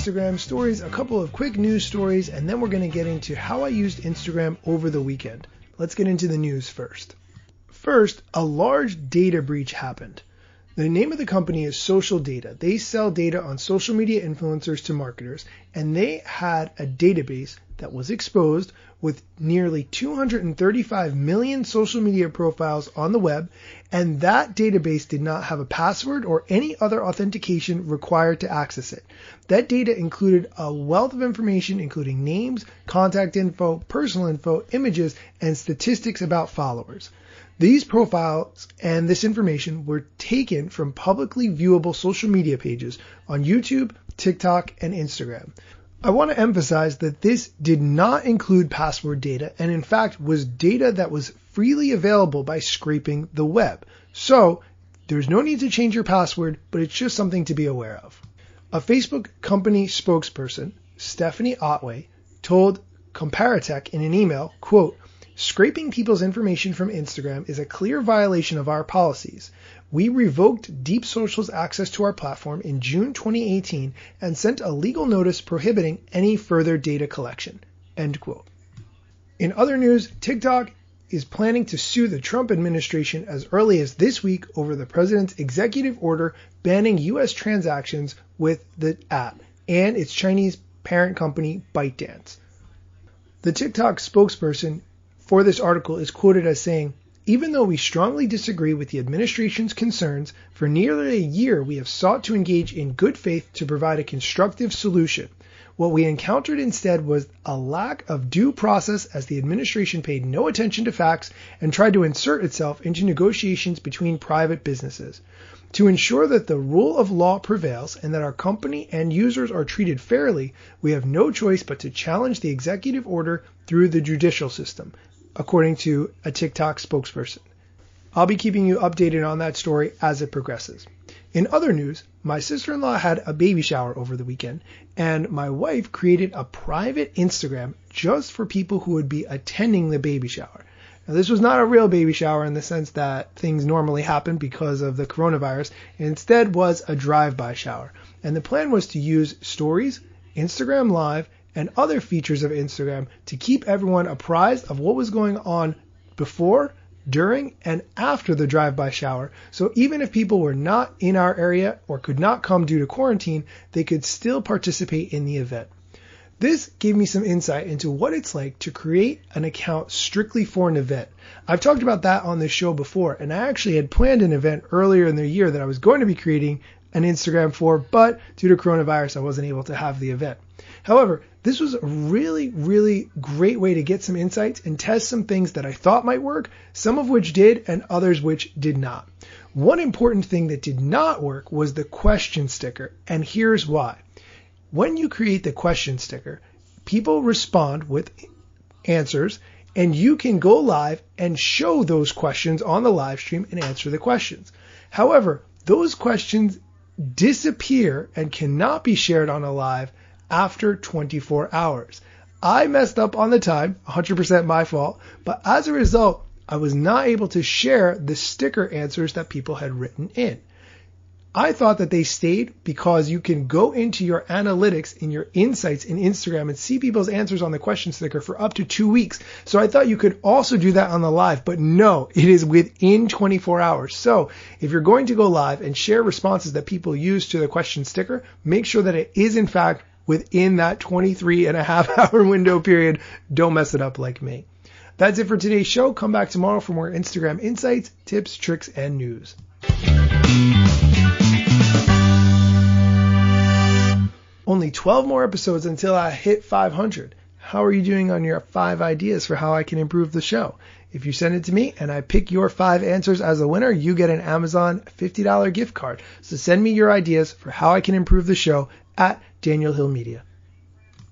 Instagram stories, a couple of quick news stories, and then we're going to get into how I used Instagram over the weekend. Let's get into the news first. First, a large data breach happened. The name of the company is Social Data. They sell data on social media influencers to marketers, and they had a database that was exposed with nearly 235 million social media profiles on the web, and that database did not have a password or any other authentication required to access it. That data included a wealth of information, including names, contact info, personal info, images, and statistics about followers. These profiles and this information were taken from publicly viewable social media pages on YouTube, TikTok, and Instagram. I want to emphasize that this did not include password data and in fact was data that was freely available by scraping the web. So there's no need to change your password, but it's just something to be aware of. A Facebook company spokesperson, Stephanie Otway, told Comparitech in an email, quote, "Scraping people's information from Instagram is a clear violation of our policies. We revoked Deep Social's access to our platform in June 2018 and sent a legal notice prohibiting any further data collection." End quote. In other news, TikTok is planning to sue the Trump administration as early as this week over the president's executive order banning U.S. transactions with the app and its Chinese parent company ByteDance. The TikTok spokesperson for this article is quoted as saying, "Even though we strongly disagree with the administration's concerns, for nearly a year we have sought to engage in good faith to provide a constructive solution. What we encountered instead was a lack of due process as the administration paid no attention to facts and tried to insert itself into negotiations between private businesses. To ensure that the rule of law prevails and that our company and users are treated fairly, we have no choice but to challenge the executive order through the judicial system," according to a TikTok spokesperson. I'll be keeping you updated on that story as it progresses. In other news, my sister-in-law had a baby shower over the weekend, and my wife created a private Instagram just for people who would be attending the baby shower. Now, this was not a real baby shower in the sense that things normally happen because of the coronavirus. It instead was a drive-by shower. And the plan was to use stories, Instagram Live, and other features of Instagram to keep everyone apprised of what was going on before, during, and after the drive-by shower. So even if people were not in our area or could not come due to quarantine, they could still participate in the event. This gave me some insight into what it's like to create an account strictly for an event. I've talked about that on this show before, and I actually had planned an event earlier in the year that I was going to be creating an Instagram for, but due to coronavirus, I wasn't able to have the event. However, this was a really, really great way to get some insights and test some things that I thought might work, some of which did and others which did not. One important thing that did not work was the question sticker, and here's why. When you create the question sticker, people respond with answers, and you can go live and show those questions on the live stream and answer the questions. However, those questions disappear and cannot be shared on a live after 24 hours. I messed up on the time, 100% my fault, but as a result, I was not able to share the sticker answers that people had written in. I thought that they stayed because you can go into your analytics in your insights in Instagram and see people's answers on the question sticker for up to 2 weeks. So I thought you could also do that on the live, but no, it is within 24 hours. So if you're going to go live and share responses that people use to the question sticker, make sure that it is in fact within that 23.5-hour window period. Don't mess it up like me. That's it for today's show. Come back tomorrow for more Instagram insights, tips, tricks, and news. Only 12 more episodes until I hit 500. How are you doing on your 5 ideas for how I can improve the show? If you send it to me and I pick your 5 answers as a winner, you get an Amazon $50 gift card. So send me your ideas for how I can improve the show at Daniel Hill Media.